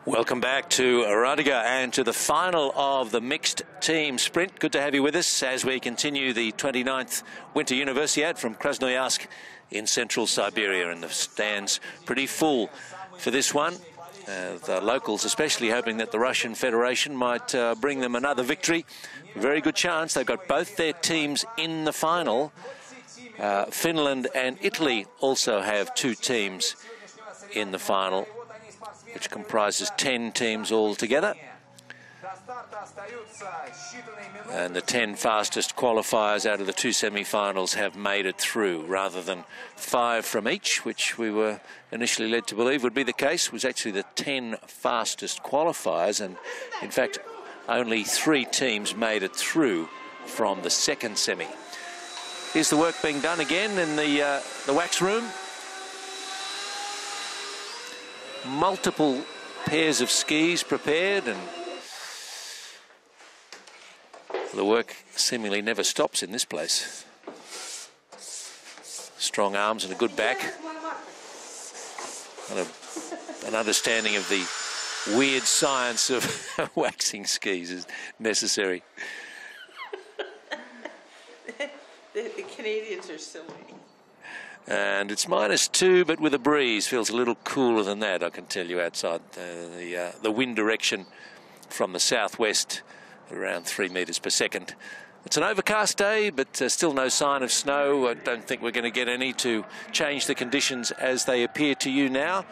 Welcome back to Radiga and to the final of the mixed team sprint. Good to have you with us as we continue the 29th Winter Universiade from Krasnoyarsk in central Siberia, and the stands pretty full for this one. The locals especially hoping that the Russian Federation might bring them another victory. Very good chance. They've got both their teams in the final. Finland and Italy also have two teams in the final, which comprises 10 teams altogether. And the 10 fastest qualifiers out of the two semi-finals have made it through, rather than 5 from each, which we were initially led to believe would be the case. It was actually the 10 fastest qualifiers, and in fact only 3 teams made it through from the second semi. Here's the work being done again in the wax room. Multiple pairs of skis prepared, and the work seemingly never stops in this place. Strong arms and a good back, and an understanding of the weird science of waxing skis is necessary. The Canadians are silly. And it's -2, but with a breeze. Feels a little cooler than that, I can tell you, outside. The wind direction from the southwest, around 3 meters per second. It's an overcast day, but still no sign of snow. I don't think we're going to get any to change the conditions as they appear to you now.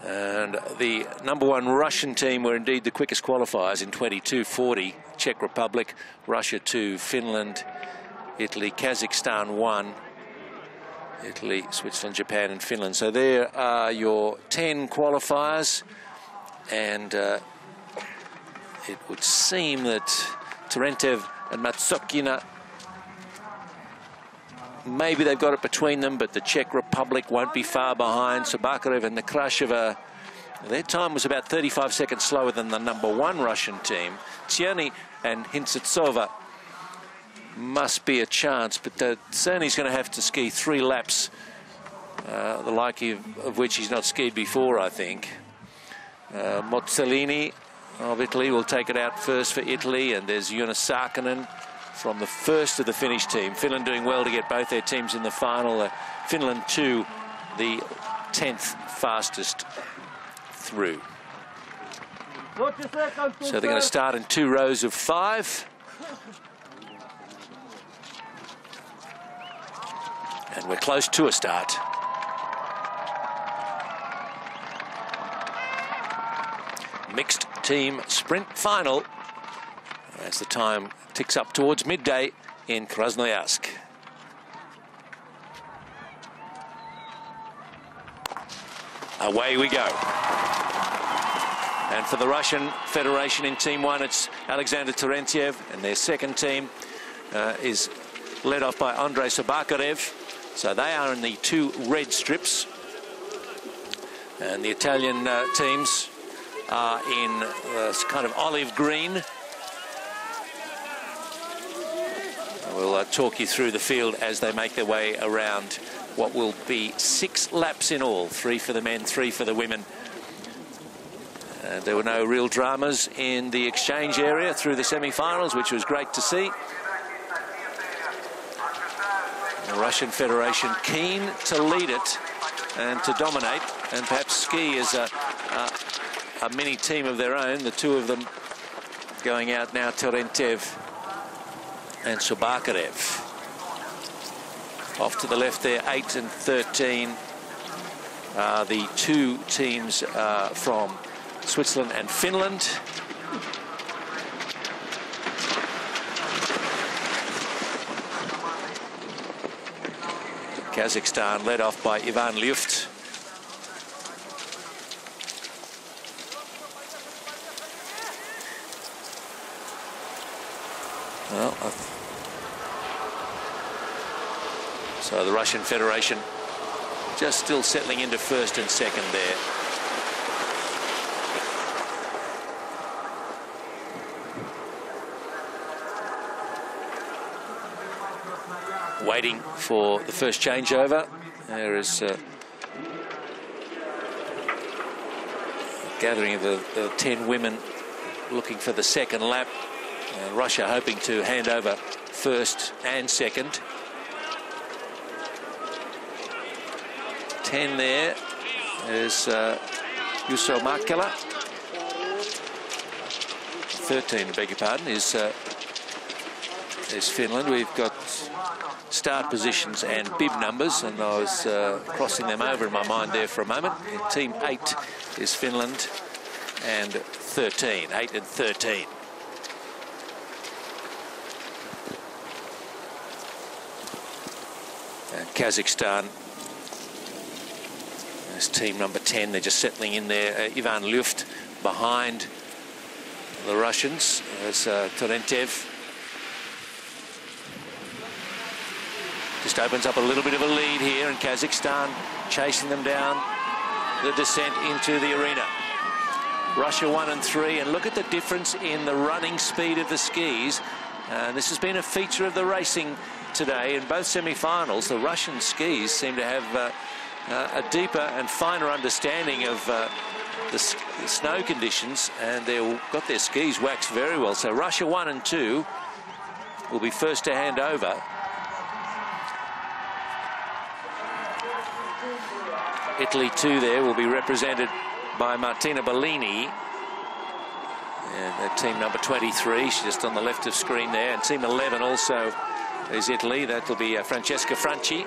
And the #1 Russian team were indeed the quickest qualifiers in 22:40. Czech Republic, Russia 2, Finland, Italy, Kazakhstan 1, Italy, Switzerland, Japan and Finland. So there are your 10 qualifiers, and it would seem that Terentev and Matsokina, maybe they've got it between them, but the Czech Republic won't be far behind. Sobakarev and Nekrasheva, their time was about 35 seconds slower than the #1 Russian team. Tcherny and Hintsetsova must be a chance, but Cerny's going to have to ski 3 laps, the like of which he's not skied before, I think. Mozzolini of Italy will take it out first for Italy, and there's Jonas Saarinen from the first of the Finnish team. Finland doing well to get both their teams in the final. Finland 2, the 10th fastest through. So they're going to start in 2 rows of 5. And we're close to a start. Mixed team sprint final as the time ticks up towards midday in Krasnoyarsk. Away we go. And for the Russian Federation in Team 1, it's Alexander Terentiev, and their second team is led off by Andrei Sobakarev. So they are in the 2 red strips, and the Italian teams are in kind of olive green. We'll talk you through the field as they make their way around what will be 6 laps in all, 3 for the men, 3 for the women. There were no real dramas in the exchange area through the semi-finals, which was great to see. The Russian Federation keen to lead it and to dominate, and perhaps ski as a mini team of their own. The 2 of them going out now, Terentiev and Sobakarev. Off to the left there, 8 and 13 are the 2 teams from Switzerland and Finland. Kazakhstan led off by Ivan Lyuft. Well, so the Russian Federation just still settling into first and second there. Waiting for the first changeover. There is gathering of the 10 women looking for the second lap. Russia hoping to hand over first and second. 10 there is Juuso Mäkelä. 13, beg your pardon, is Finland. We've got start positions and bib numbers, and I was crossing them over in my mind there for a moment. Team 8 is Finland, and 13, 8 and 13. And Kazakhstan is team number 10. They're just settling in there. Ivan Luft behind the Russians. There's Terentev. Just opens up a little bit of a lead here, and Kazakhstan chasing them down the descent into the arena. Russia 1 and 3, and look at the difference in the running speed of the skis. This has been a feature of the racing today. In both semi-finals, the Russian skis seem to have a deeper and finer understanding of the snow conditions, and they've got their skis waxed very well. So Russia 1 and 2 will be first to hand over. Italy 2 there will be represented by Martina Bellini. And team number 23, she's just on the left of screen there. And team 11 also is Italy. That will be Francesca Franchi.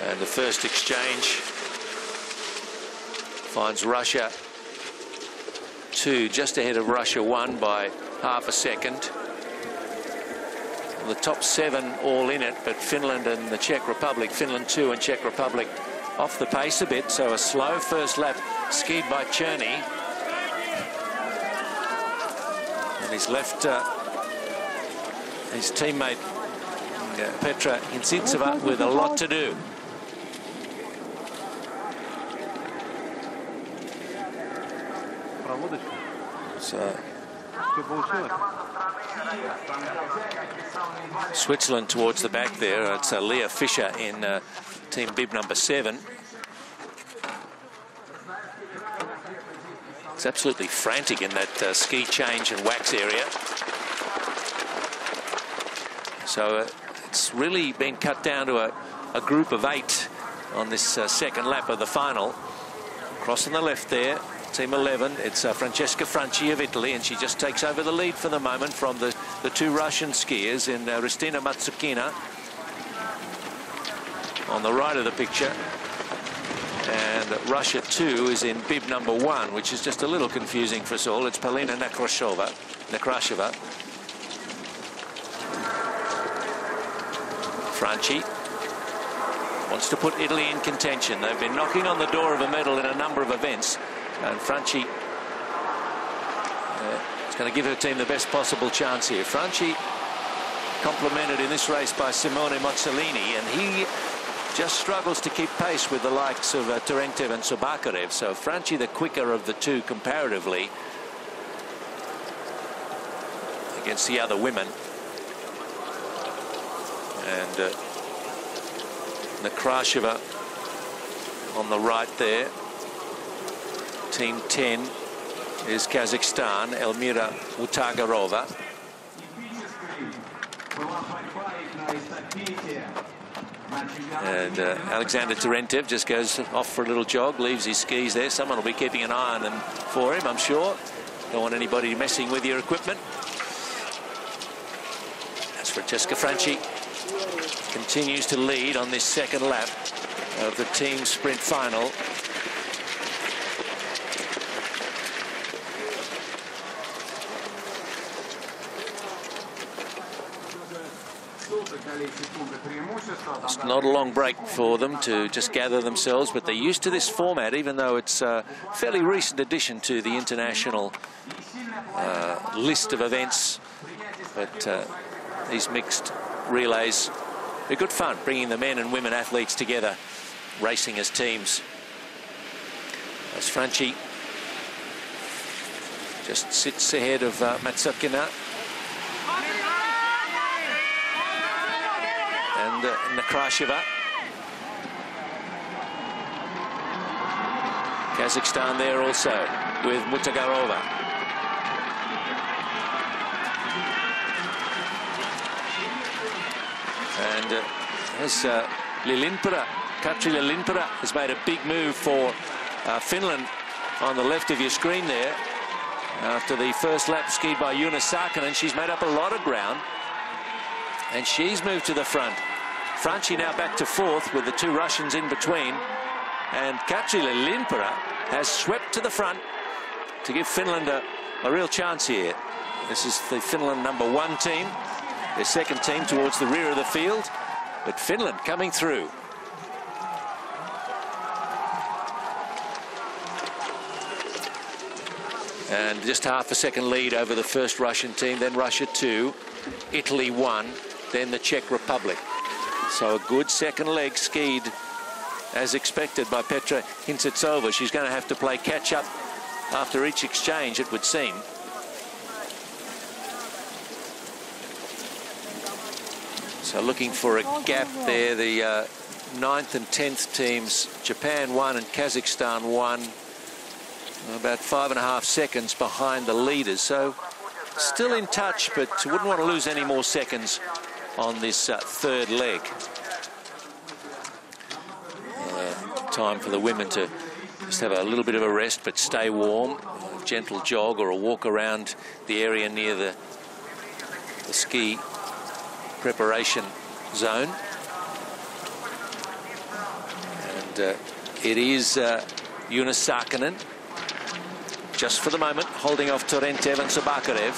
And the first exchange finds Russia 2 just ahead of Russia 1 by half a second. The top 7 all in it, but Finland and the Czech Republic, Finland 2 and Czech Republic off the pace a bit. So a slow first lap skied by Cherny. And he's left his teammate Petra Intsitseva with a lot to do. So Switzerland towards the back there. It's Leah Fischer in team bib number 7. It's absolutely frantic in that ski change and wax area. So it's really been cut down to a group of 8 on this second lap of the final. Crossing the left there, team 11, it's Francesca Franchi of Italy, and she just takes over the lead for the moment from the 2 Russian skiers in Ristina Matsukina on the right of the picture. And Russia 2 is in bib number 1, which is just a little confusing for us all. It's Polina Nekrashova. Franchi wants to put Italy in contention. They've been knocking on the door of a medal in a number of events, and Franchi is going to give her team the best possible chance here. Franchi complimented in this race by Simone Mozzolini, and he just struggles to keep pace with the likes of Terentev and Sobakarev. So Franchi the quicker of the 2 comparatively against the other women. And Nekrasheva on the right there. Team 10 is Kazakhstan, Elmira Utagarova. And Alexander Terentev just goes off for a little jog, leaves his skis there. Someone will be keeping an eye on them for him, I'm sure. Don't want anybody messing with your equipment. As Francesca Franchi continues to lead on this second lap of the team sprint final. It's not a long break for them to just gather themselves, but they're used to this format, even though it's a fairly recent addition to the international list of events. But these mixed relays are good fun, bringing the men and women athletes together, racing as teams. As Franchi just sits ahead of Matsukina. And Nekrasheva. Kazakhstan there also with Mutagarova. And as Lilinpura, Katri Lilinpura has made a big move for Finland on the left of your screen there. After the first lap skied by Joona Saarinen, she's made up a lot of ground. And she's moved to the front. Franchi now back to fourth with the two Russians in between. And Katri Lilinpura has swept to the front to give Finland a real chance here. This is the Finland #1 team. Their second team towards the rear of the field. But Finland coming through. And just half a second lead over the first Russian team, then Russia 2, Italy 1, then the Czech Republic. So a good second leg skied as expected by Petra Hintsetsova. She's going to have to play catch up after each exchange, it would seem. So looking for a gap there, the 9th and 10th teams, Japan 1 and Kazakhstan 1. About 5.5 seconds behind the leaders, so still in touch, but wouldn't want to lose any more seconds on this third leg. Time for the women to just have a little bit of a rest, but stay warm, a gentle jog or a walk around the area near the ski preparation zone. And it is Joona Saarinen, just for the moment, holding off Turentev and Sabakarev.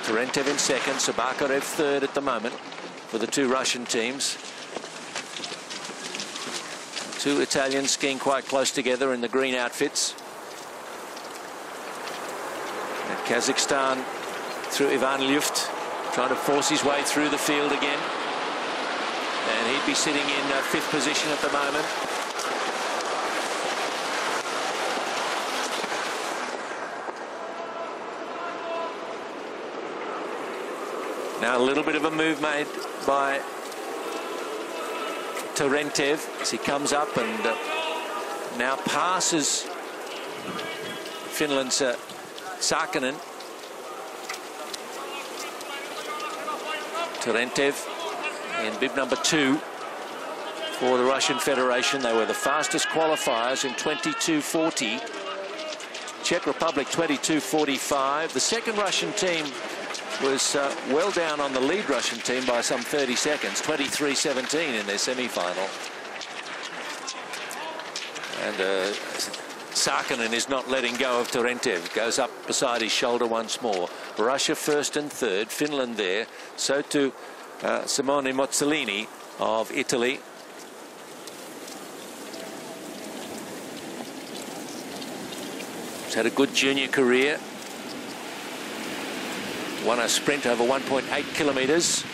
Turentev in second, Sabakarev third at the moment for the two Russian teams. Two Italians skiing quite close together in the green outfits. And Kazakhstan through Ivan Luft, trying to force his way through the field again. And he'd be sitting in fifth position at the moment. Now a little bit of a move made by Turentev as he comes up and now passes Finland's Saarinen. Turentev in bib #2 for the Russian Federation. They were the fastest qualifiers in 22:40. Czech Republic 22:45. The second Russian team was well down on the lead Russian team by some 30 seconds, 23:17 in their semi-final. And Saarinen is not letting go of Turentev. Goes up beside his shoulder once more. Russia first and third, Finland there. So too Simone Mozzolini of Italy. He's had a good junior career. Won a sprint over 1.8 kilometres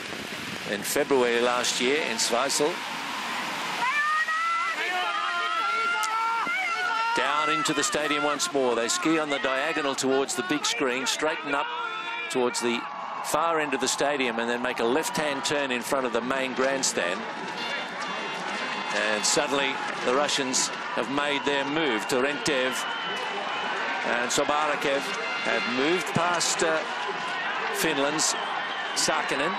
in February last year in Zweisel. Down into the stadium once more. They ski on the diagonal towards the big screen, straighten up towards the far end of the stadium and then make a left-hand turn in front of the main grandstand. And suddenly the Russians have made their move. Turentev and Sabakarev have moved past Finland's Saarinen.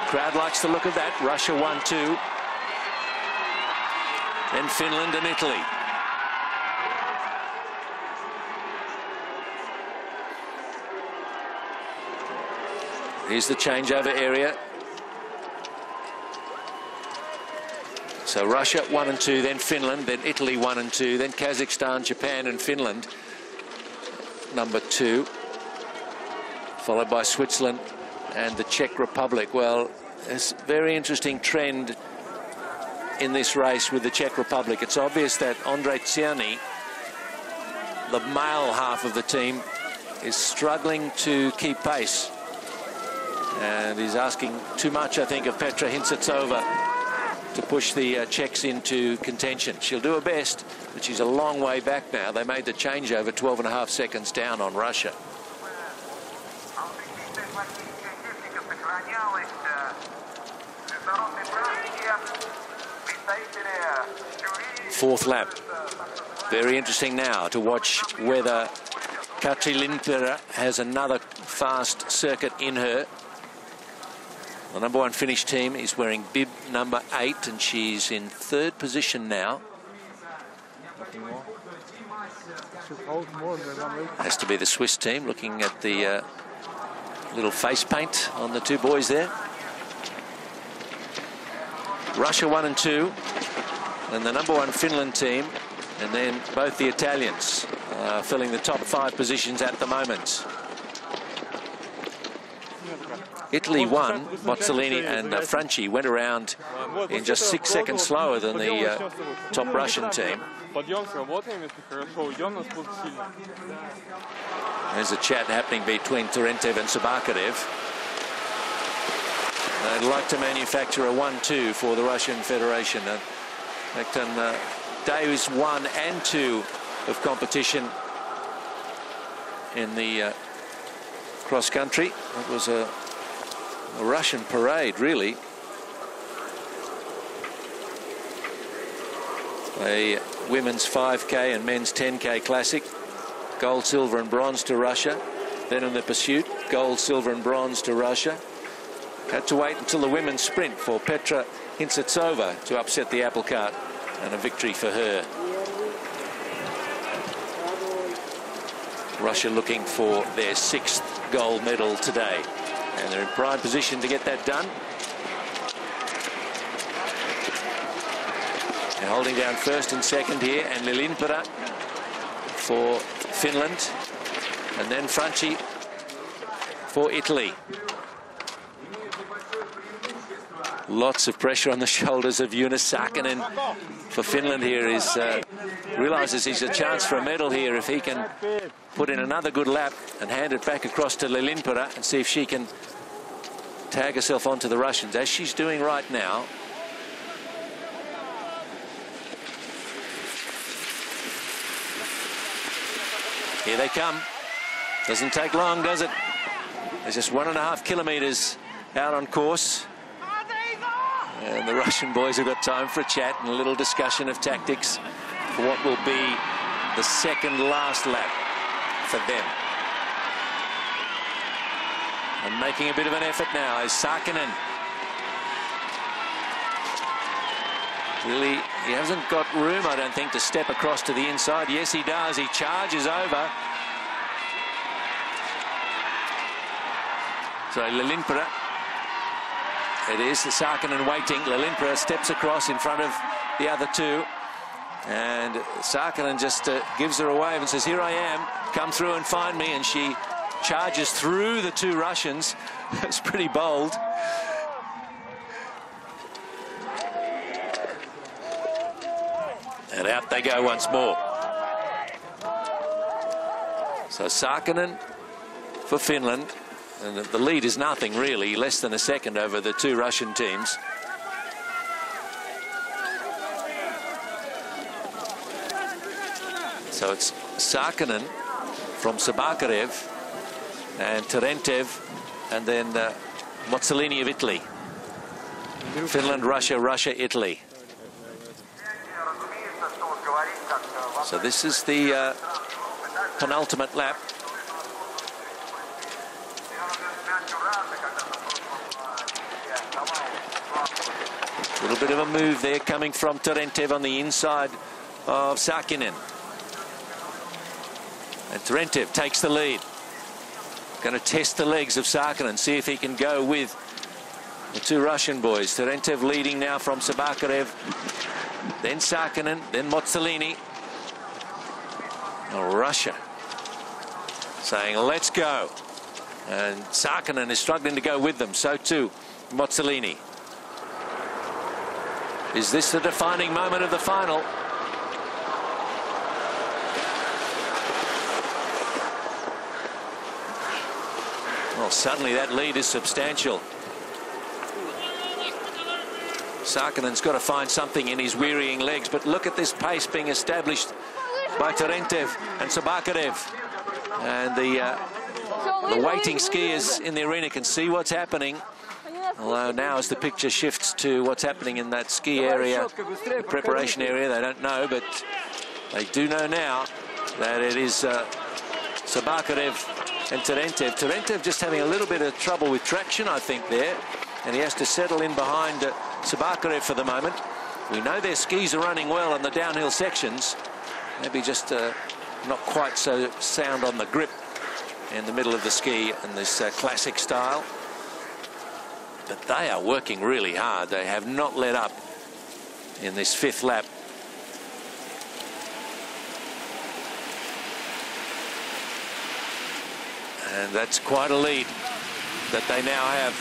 Crowd likes the look of that. Russia 1-2. Then Finland and Italy. Here's the changeover area. So Russia 1 and 2, then Finland, then Italy 1 and 2, then Kazakhstan, Japan and Finland #2, followed by Switzerland and the Czech Republic. Well, it's a very interesting trend in this race with the Czech Republic. It's obvious that Ondrej Černý, the male half of the team, is struggling to keep pace. And he's asking too much, I think, of Petra Hintsetsova to push the Czechs into contention. She'll do her best, but she's a long way back now. They made the changeover 12.5 seconds down on Russia. fourth lap. Very interesting now to watch whether Katri Lindpera has another fast circuit in her. The number 1 Finnish team is wearing bib number 8, and she's in 3rd position now. Has to be the Swiss team, looking at the little face paint on the two boys there. Russia 1 and 2, and the number 1 Finland team, and then both the Italians filling the top 5 positions at the moment. Italy won. Mozzolini and Franchi went around in just 6 seconds slower than the top Russian team. There's a chat happening between Tarentev and Sabakarev. They'd like to manufacture a 1-2 for the Russian Federation. In fact, on days 1 and 2 of competition in the cross country, it was a Russian parade, really. A women's 5K and men's 10K classic. Gold, silver and bronze to Russia. Then in the pursuit, gold, silver and bronze to Russia. Had to wait until the women's sprint for Petra Hintsetsova to upset the apple cart, and a victory for her. Russia looking for their 6th gold medal today, and they're in prime position to get that done. They're holding down 1st and 2nd here, and Lindpera for Finland, and then Franchi for Italy. Lots of pressure on the shoulders of Jonas Saarinen for Finland here. Is realises he's a chance for a medal here if he can put in another good lap and hand it back across to Lindpera and see if she can tag herself onto the Russians, as she's doing right now. Here they come. Doesn't take long, does it? There's just 1.5 kilometers out on course. And the Russian boys have got time for a chat and a little discussion of tactics for what will be the 2nd last lap for them. And making a bit of an effort now is Saarinen. Really, he hasn't got room, I don't think, to step across to the inside. Yes, he does. He charges over. So Lindpera. It is Saarinen waiting. Lindpera steps across in front of the other two. And Saarinen just gives her a wave and says, "Here I am. Come through and find me." And she charges through the two Russians. It's pretty bold. And out they go once more. So Saarinen for Finland. And the lead is nothing, really, less than a second over the two Russian teams. So it's Saarinen from Sabakarev and Tarentev, and then Mozzolini of Italy. Finland, Russia, Russia, Italy. So this is the penultimate lap. A little bit of a move there coming from Tarentev on the inside of Saarinen. And Tarentev takes the lead. Going to test the legs of Saarinen, see if he can go with the two Russian boys. Tarentev leading now from Sabakarev, then Saarinen, then Mozzolini. Oh, Russia saying, "Let's go." And Saarinen is struggling to go with them. So too Mozzolini. Is this the defining moment of the final? Well, suddenly that lead is substantial. Saarinen's got to find something in his wearying legs, but look at this pace being established by Tarentev and Sabakarev. And the waiting skiers in the arena can see what's happening. Although now as the picture shifts to what's happening in that ski area, the preparation area, they don't know, but they do know now that it is Sabakarev and Terentev. Terentev just having a little bit of trouble with traction, I think, there, and he has to settle in behind Sabakarev for the moment. We know their skis are running well on the downhill sections, maybe just not quite so sound on the grip in the middle of the ski in this classic style. But they are working really hard. They have not let up in this fifth lap. And that's quite a lead that they now have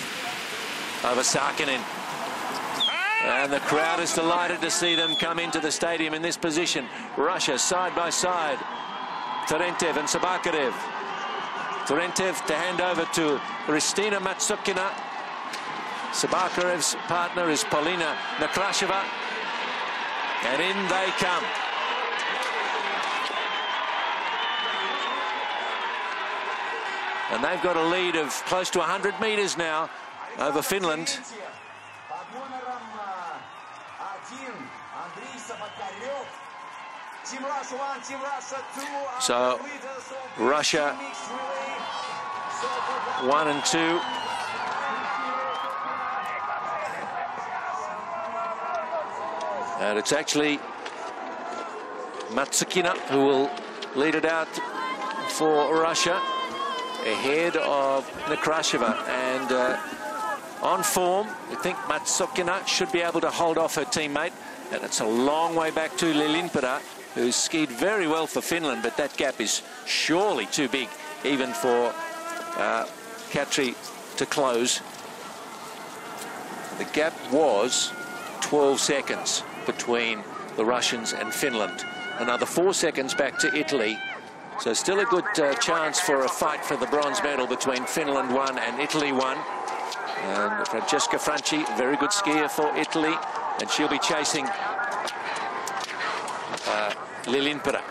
over Sakinen. And the crowd is delighted to see them come into the stadium in this position. Russia side by side. Terentev and Sabakarev. Terentev to hand over to Hristina Matsukina. Sabakarev's partner is Polina Nekrasheva. And in they come. And they've got a lead of close to 100 metres now over Finland. So Russia 1 and 2. And it's actually Matsukina who will lead it out for Russia, ahead of Nekrasheva. And on form, we think Matsukina should be able to hold off her teammate. And it's a long way back to Lilinpera, who's skied very well for Finland, but that gap is surely too big even for Katri to close. The gap was 12 seconds between the Russians and Finland. Another 4 seconds back to Italy. So still a good chance for a fight for the bronze medal between Finland 1 and Italy 1. And Francesca Franchi, very good skier for Italy, and she'll be chasing Lilinpera.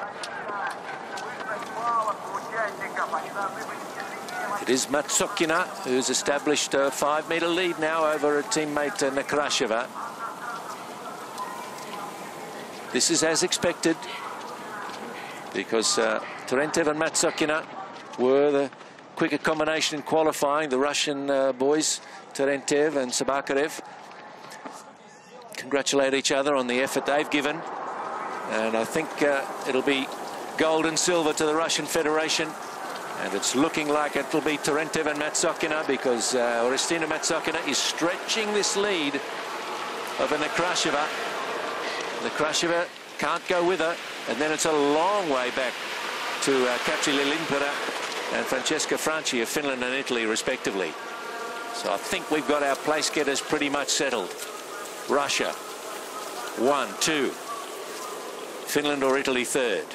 It is Matsukina who's established a 5-metre lead now over her teammate Nekrasheva. This is as expected, because Terentev and Matsukina were the quicker combination in qualifying. The Russian boys, Terentev and Sabakarev, congratulate each other on the effort they've given. And I think it'll be gold and silver to the Russian Federation. And it's looking like it'll be Terentev and Matsukina, because Hristina Matsukina is stretching this lead of Nekrasheva. Nekrasheva can't go with her. And then it's a long way back to Katri Lilinpera and Francesca Franchi of Finland and Italy, respectively. So I think we've got our place getters pretty much settled. Russia 1, 2. Finland or Italy 3rd.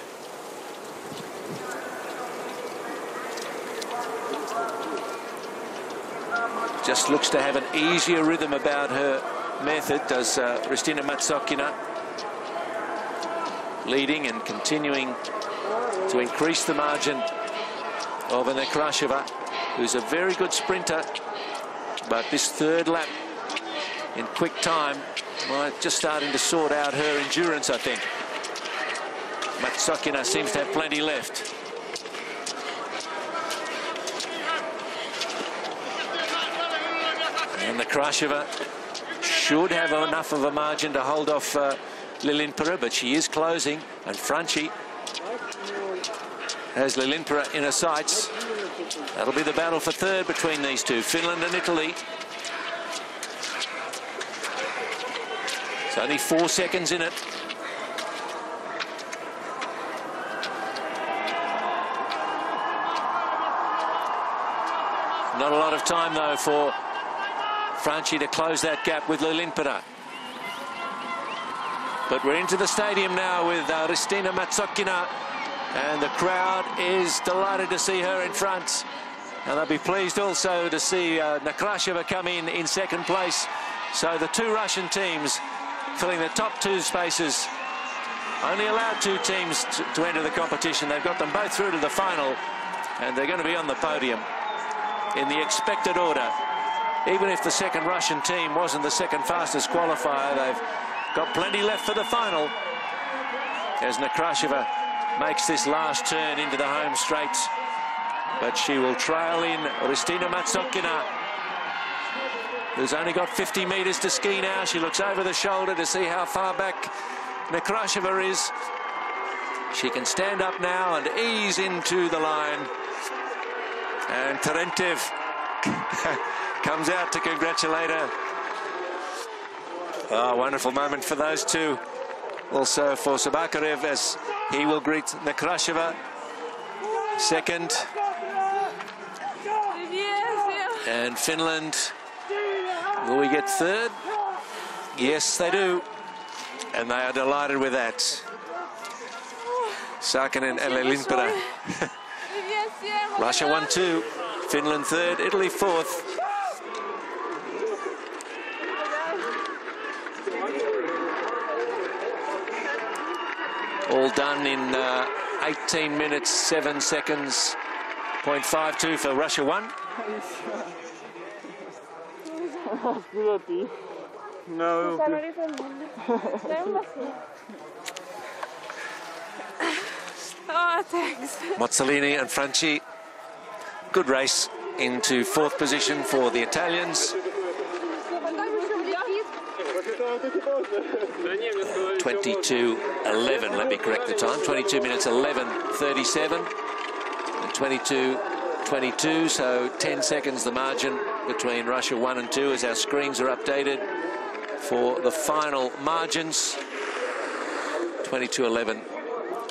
Just looks to have an easier rhythm about her method, does Hristina Matsukina, leading and continuing to increase the margin of Nekrasheva, who's a very good sprinter, but this third lap in quick time might just starting to sort out her endurance, I think. Matsukina seems to have plenty left. And Nekrasheva should have enough of a margin to hold off Lilinpera, but she is closing, and Franchi has Lilinpera in her sights. That'll be the battle for third between these two, Finland and Italy. It's only 4 seconds in it. Not a lot of time, though, for Franchi to close that gap with Lilinpera. But we're into the stadium now with Hristina Matsukina, and the crowd is delighted to see her in front. And they'll be pleased also to see Nekrasheva come in second place. So the two Russian teams filling the top 2 spaces. Only allowed 2 teams to enter the competition. They've got them both through to the final, and they're going to be on the podium in the expected order. even if the second Russian team wasn't the second fastest qualifier, they've got plenty left for the final as Nekrasova makes this last turn into the home straight. But she will trail in Hristina Matsokina, who's only got 50 metres to ski now. She looks over the shoulder to see how far back Nekrasova is. She can stand up now and ease into the line. And Tarentev comes out to congratulate her. Oh, wonderful moment for those two. Also for Sabakarev as he will greet Nekrasova. Second. And Finland, will we get third? Yes, they do. And they are delighted with that. Saarinen and Lilinpera. Russia 1-2, Finland third, Italy fourth. All done in 18 minutes, 7 seconds, 0.52 for Russia 1. No. Oh, thanks. Mozzolini and Franchi. Good race into fourth position for the Italians. 22:11, let me correct the time. 22 minutes 11:37 and 22:22, so 10 seconds the margin between Russia 1 and 2 as our screens are updated for the final margins. 22:11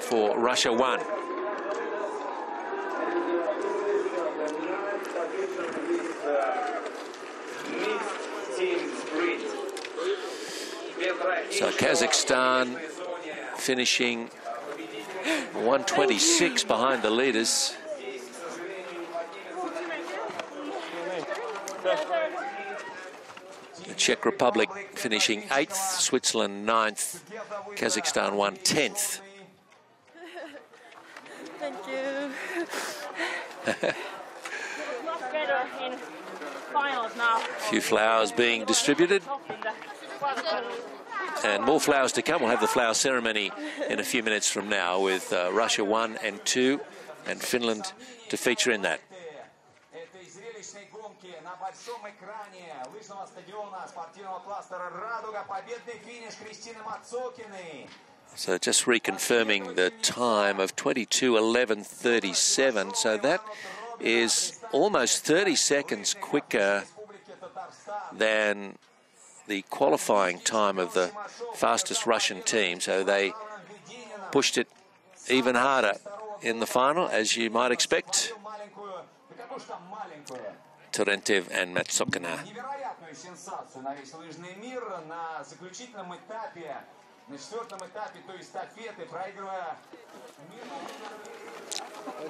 for Russia 1. So Kazakhstan finishing 126 behind the leaders. The Czech Republic finishing 8th, Switzerland 9th, Kazakhstan 10th. Thank you. Much better in finals now. A few flowers being distributed. And more flowers to come. We'll have the flower ceremony in a few minutes from now with Russia 1 and 2 and Finland to feature in that. So just reconfirming the time of 22:11:37. So that is almost 30 seconds quicker than the qualifying time of the fastest Russian team. So they pushed it even harder in the final, as you might expect. Tarentev and Matsokina.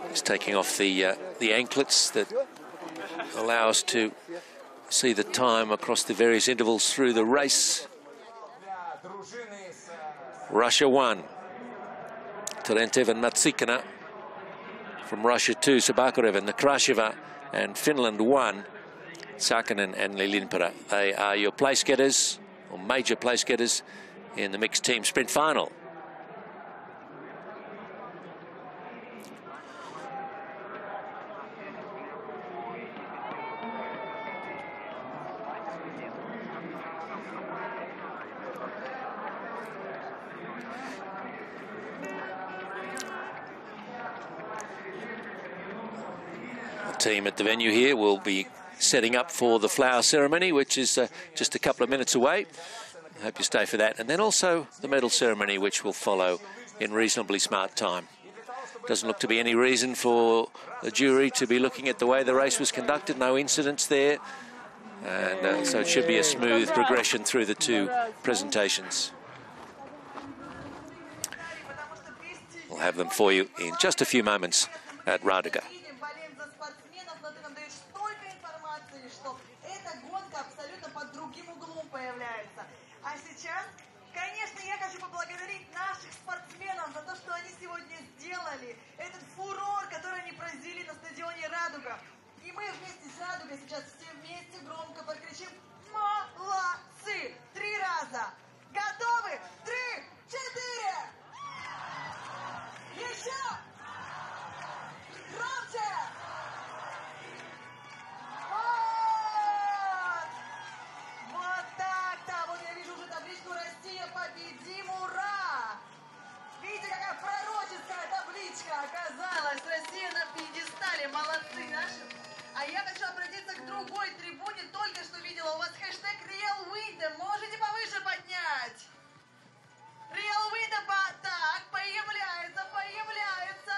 He's taking off the anklets that allow us to see the time across the various intervals through the race. Russia 1. Tarentev and Matsikina. From Russia 2, Sabakarev and Nekrasova. And Finland 1, Saarinen and Lilinpera. They are your place getters, or major place getters, in the mixed team sprint final. Team at the venue here will be setting up for the flower ceremony, which is just a couple of minutes away. I hope you stay for that. And then also the medal ceremony, which will follow in reasonably smart time. Doesn't look to be any reason for the jury to be looking at the way the race was conducted. No incidents there. And so it should be a smooth progression through the two presentations. We'll have them for you in just a few moments at Raduga. Этот фурор, который они произвели на стадионе «Радуга». И мы вместе с «Радугой» сейчас все вместе громко той трибуне только что видела. У вас хэштег Real Winter. Можете повыше поднять? Real Winter, так, появляется, появляется.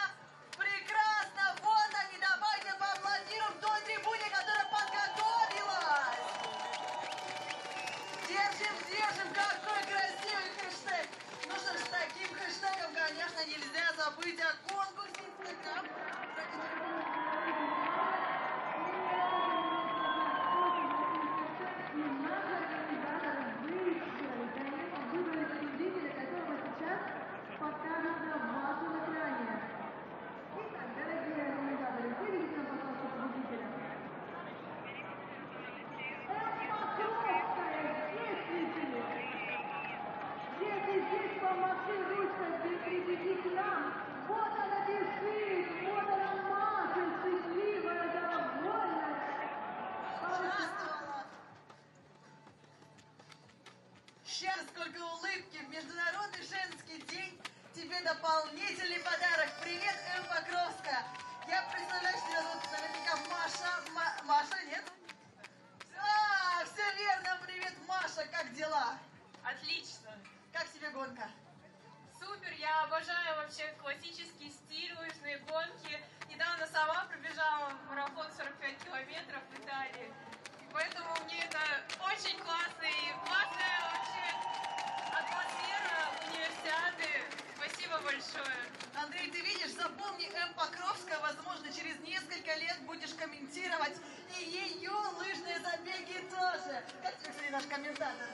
Прекрасно, вот они, давайте поаплодируем той трибуне, которая подготовилась. Держим, держим, какой красивый хэштег. Ну что ж, с таким хэштегом, конечно, нельзя забыть о конкурсе Instagram. Сейчас сколько улыбки в Международный женский день. Тебе дополнительный подарок. Привет, М. Покровская. Я представляю, что тебя зовут наверняка Маша. Маша, нет? Все верно. Привет, Маша. Как дела? Отлично. Как тебе гонка? Супер, я обожаю вообще классический стиль, лыжные гонки. Недавно сама пробежала марафон 45 километров в Италии. И поэтому мне это очень классно и классная вообще атмосфера универсиады. Спасибо большое. Андрей, ты видишь, запомни, М. Покровская, возможно, через несколько лет будешь комментировать и ее лыжные забеги тоже. Как тебе, кстати, наш комментатор?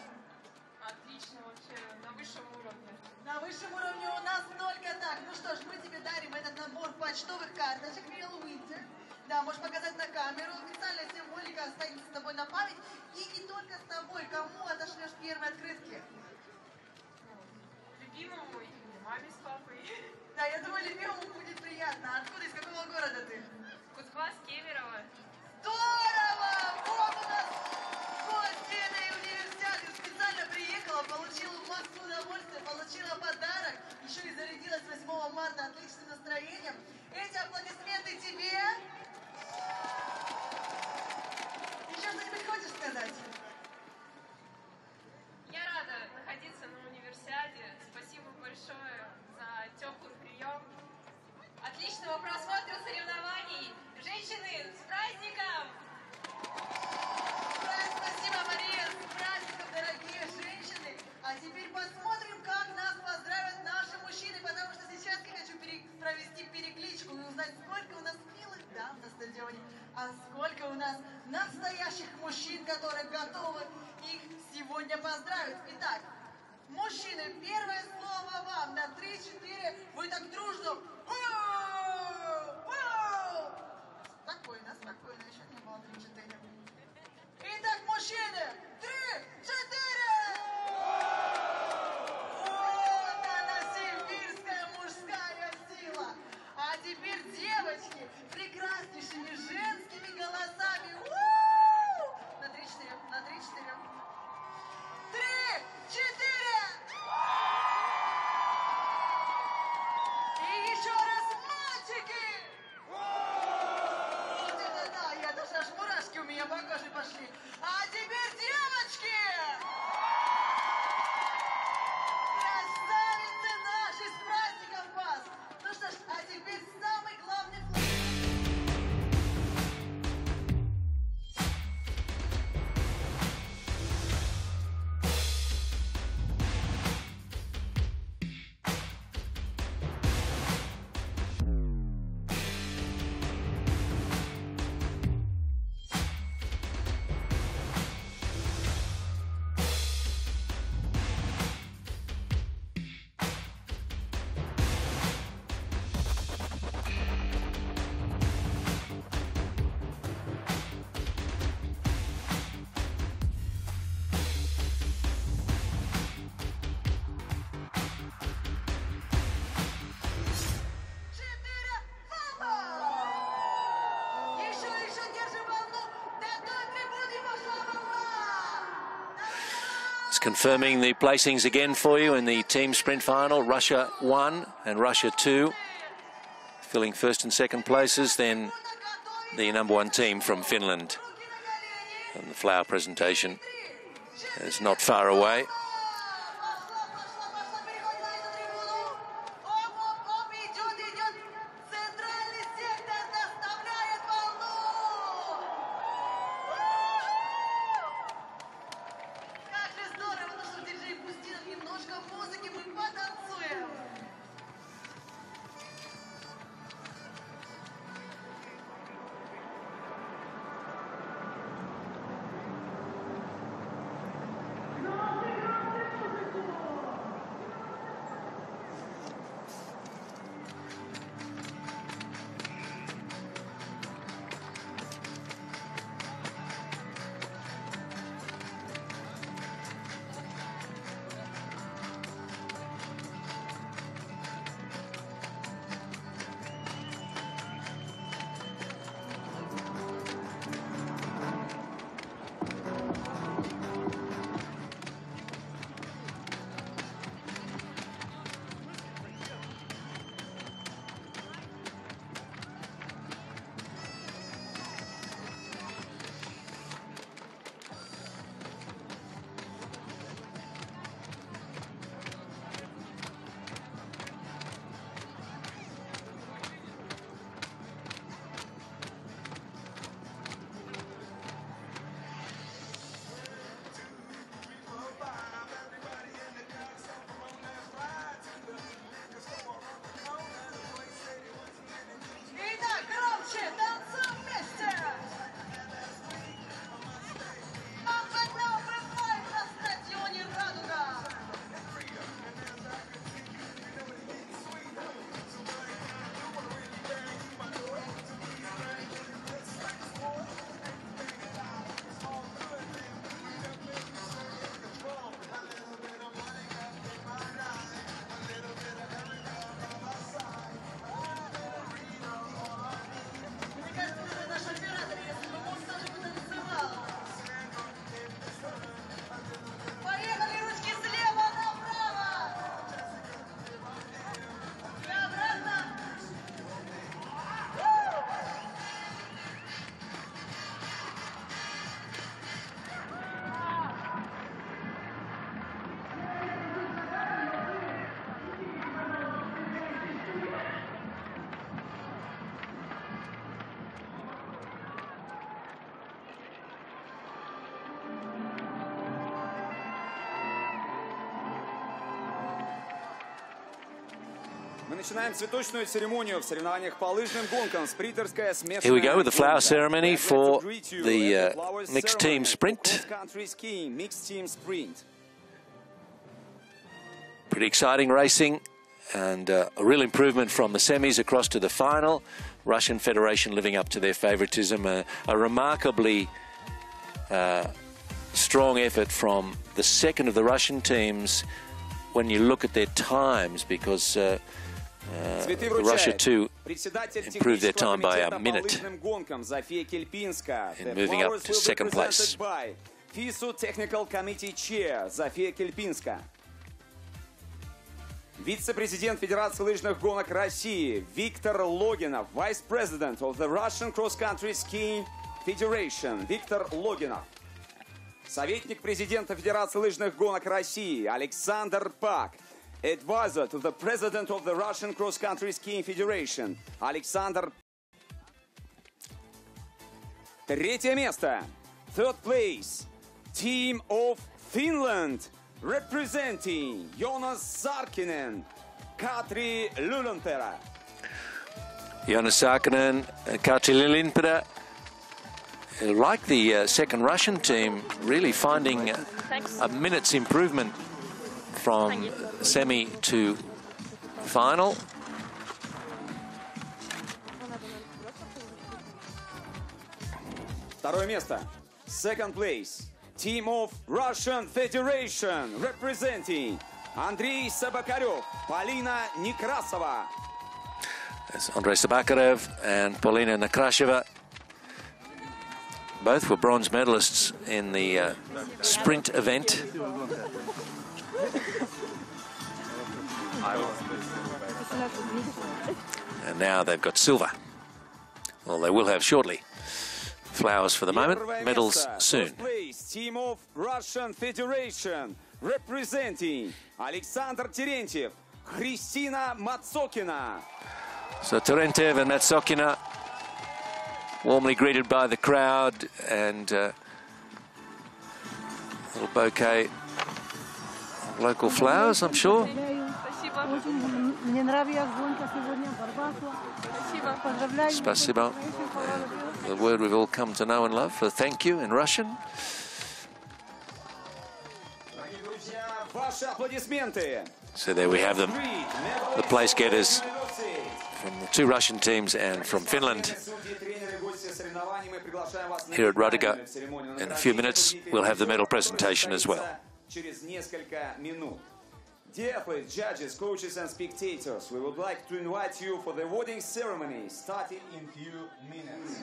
Отлично вообще, на высшем уровне. На высшем уровне у нас только так. Ну что ж, мы тебе дарим этот набор почтовых карточек Real Winter. Да, можешь показать на камеру. Официальная символика останется с тобой на память. И не только с тобой. Кому отошлешь первые открытки? Любимому и маме с папой. Да, я думаю, любимому будет приятно. Откуда, из какого города ты? Кузбасс, Кемерово. Здорово! Вот у нас гости этой универсиады. Специально приехала, получила массу удовольствия, получила подарок. Еще и зарядилась 8 марта отличным настроением. Эти аплодисменты тебе. Еще что-нибудь хочешь сказать? Я рада находиться на универсиаде. Спасибо большое за теплый прием. Отличного просмотра соревнований. Женщины, с праздником! Спасибо, Мария, с праздником, дорогие женщины. А теперь посмотрим, как нас поздравят наши мужчины, потому что сейчас я хочу провести перекличку и узнать, сколько у нас милых дам на стадионе, а сколько у нас настоящих мужчин, которые готовы их сегодня поздравить. Итак, мужчины, первое слово вам на 3-4. Вы так дружно. Спокойно, спокойно, еще не было 3-4. Итак, мужчины, 3-4! Вот она, сибирская мужская сила. А теперь девочки, прекраснейшими женскими голосами. На 3-4, на 3-4. 3-4! И еще раз, мальчики! Вот это да, я даже аж мурашки у меня по коже пошли. А теперь девочки! Красавицы наши, с праздником вас! Ну что ж, а теперь самый главный флаг. Confirming the placings again for you in the team sprint final. Russia 1 and Russia 2 filling first and second places, then the number 1 team from Finland. And the flower presentation is not far away. Here we go with the flower ceremony for the mixed team sprint. Pretty exciting racing and a real improvement from the semis across to the final. Russian Federation living up to their favoritism. A remarkably strong effort from the second of the Russian teams when you look at their times, because Russia too improved their time by a minute in moving up to second place. FISU Technical Committee Chair Zofia Kelpinska. Вице-президент Федерации лыжных гонок России Виктор Логинов. Vice President of the Russian Cross Country Skiing Federation Виктор Логинов. Советник президента Федерации лыжных гонок России Александр Пак. Advisor to the President of the Russian Cross Country Skiing Federation Александр. Третье место. Third place. Team of Finland. Representing Jonas Sarkkinen, Katri Lulanpera. Jonas Sarkkinen and Katri Lulanpera. Like the second Russian team, really finding a minute's improvement from semi to final. Второе место. Second place. Team of Russian Federation, representing Andrei Sabakarev, Polina Nekrasova. That's Andrei Sabakarev and Polina Nekrasova. Both were bronze medalists in the sprint event. And now they've got silver. Well, they will have shortly. flowers for the moment. Первое Medals место. soon. First place, team of Russian Federation, representing Alexander Terentiev, Kristina Matsokina. So Terentiev and Matsokina warmly greeted by the crowd, and a little bouquet of local flowers, I'm sure. Мне нравится гонка сегодня, борьба. Спасибо. The word we've all come to know and love for thank you in Russian. Дорогие друзья, ваши аплодисменты. So there we have them, the place getters from the two Russian teams and from Finland. Here at Radiga, in a few minutes, we'll have the medal presentation as well. Dear athletes, judges, coaches and spectators, we would like to invite you for the awarding ceremony starting in few minutes.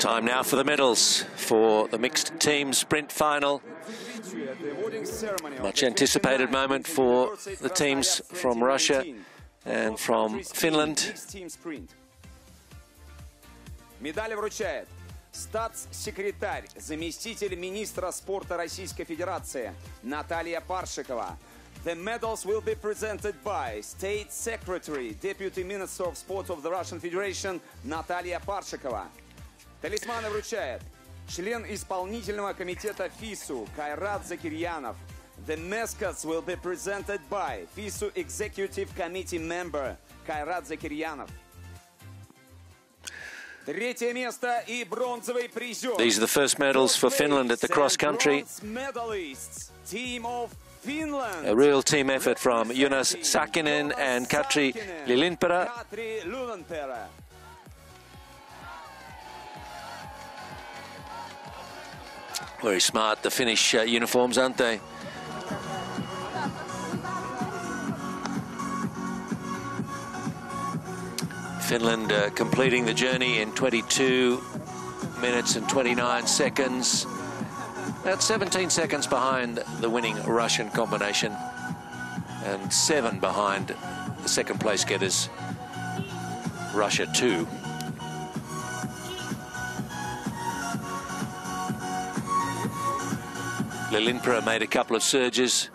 Time now for the medals for the mixed team sprint final. Much anticipated moment for the teams from Russia and from Finland. Медали вручает статс-секретарь, заместитель министра спорта Российской Федерации Наталья Паршикова. The medals will be presented by State Secretary, Deputy Minister of Sport of the Russian Federation Наталья Паршикова. Талисманы вручает член исполнительного комитета ФИСУ Кайрат Закирьянов. The mascots will be presented by FISU Executive Committee member Кайрат Закирьянов. Третье место и бронзовый призер. These are the first medals for Finland at the cross country. Team of Finland. A real team effort from Joonas Sakinen and Katri Lilinpera. Very smart, the Finnish uniforms, aren't they? Finland completing the journey in 22 minutes and 29 seconds. About 17 seconds behind the winning Russian combination and 7 behind the second place getters, Russia 2. Lilinpera made a couple of surges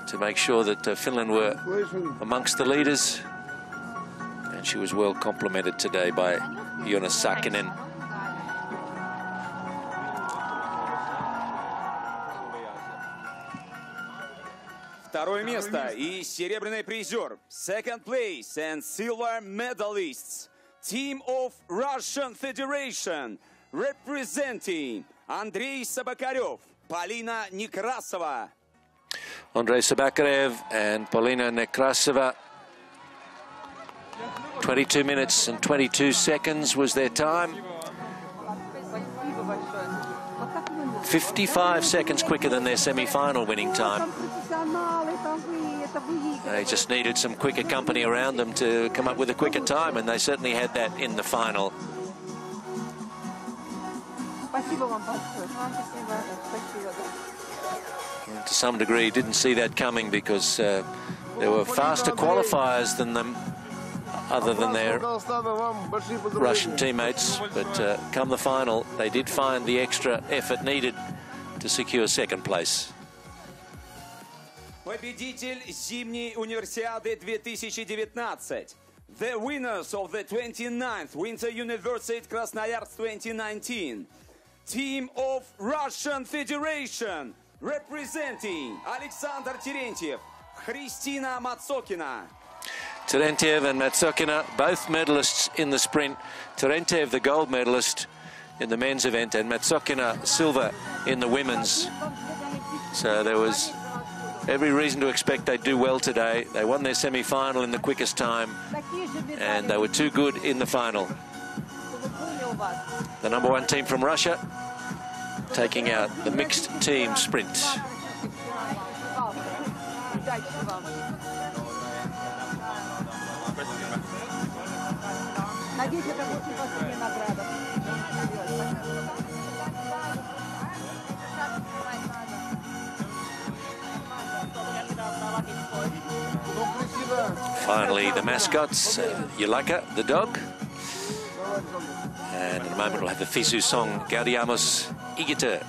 to make sure that Finland were amongst the leaders. And she was well complimented today by Joonas Sakinen. Второе место и серебряный призер. Second place and silver medalists. Team of Russian Federation representing Andrei Sabakarev, Polina Nekrasova. Andrei Sabakarev and Polina Nekrasova. 22 minutes and 22 seconds was their time. 55 seconds quicker than their semi-final winning time. They just needed some quicker company around them to come up with a quicker time, and they certainly had that in the final. And to some degree, didn't see that coming because there were faster qualifiers than them, other than their Russian teammates, but come the final, they did find the extra effort needed to secure second place. Победитель зимней универсиады 2019. The winners of the 29th Winter Universiade Krasnoyarsk 2019. Team of Russian Federation representing Alexander Terentiev, Kristina Matsokina. Terentiev and Matsokina, both medalists in the sprint. Terentiev, the gold medalist in the men's event, and Matsokina, silver in the women's. So there was every reason to expect they'd do well today. They won their semi-final in the quickest time, and they were too good in the final. The number 1 team from Russia taking out the mixed team sprint. Finally, the mascots, Yulaka, the dog. And in a moment, we'll have the FISU song, Gaudiamos Igiter.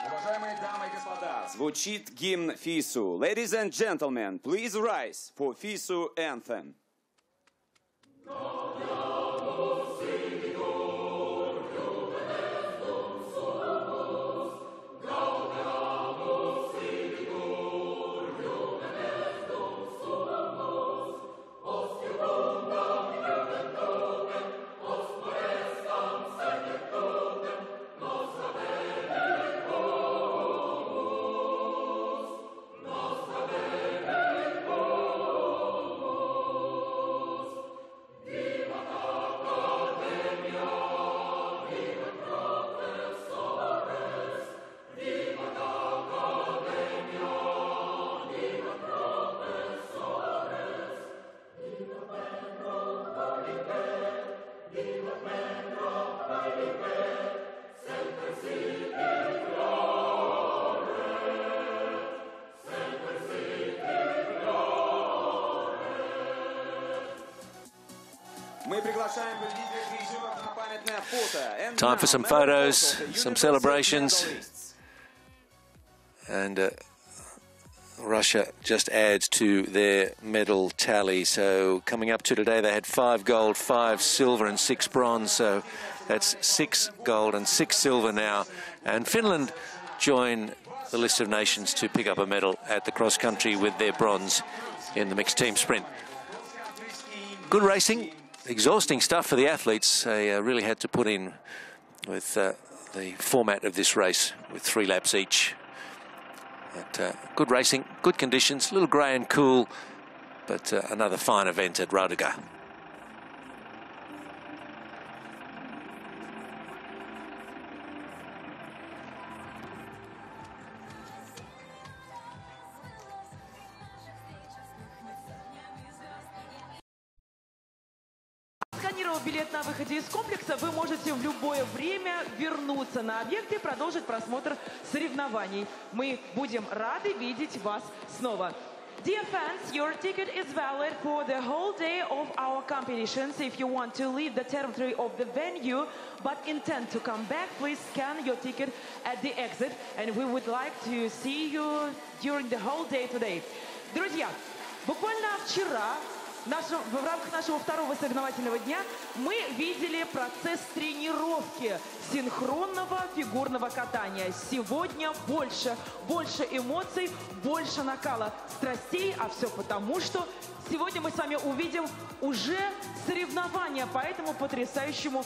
Уважаемые дамы и господа, звучит гимн ФИСУ. Ladies and gentlemen, please rise for FISU anthem. Приглашаем победителей призеров на памятное фото. And Time for now, some medal photos, photo of the some universal celebrations. medalists. And Russia just adds to their medal tally. So coming up to today, they had 5 gold, 5 silver and 6 bronze. So that's 6 gold and 6 silver now. And Finland join the list of nations to pick up a medal at the cross country with their bronze in the mixed team sprint. Good racing, exhausting stuff for the athletes. They really had to put in with the format of this race with 3 laps each. But, good racing, good conditions, a little grey and cool, but another fine event at Raduga. Сканировав билет на выходе из комплекса, вы можете в любое время вернуться на объект и продолжить просмотр соревнований. Мы будем рады видеть вас снова. Dear fans, your ticket is valid for the whole day of our competitions. If you want to leave the territory of the venue but intend to come back, please scan your ticket at the exit, and we would like to see you during the whole day today. Друзья, буквально вчера в рамках нашего второго соревновательного дня мы видели процесс тренировки синхронного фигурного катания. Сегодня больше эмоций, больше накала страстей, а все потому, что сегодня мы с вами увидим уже соревнования по этому потрясающему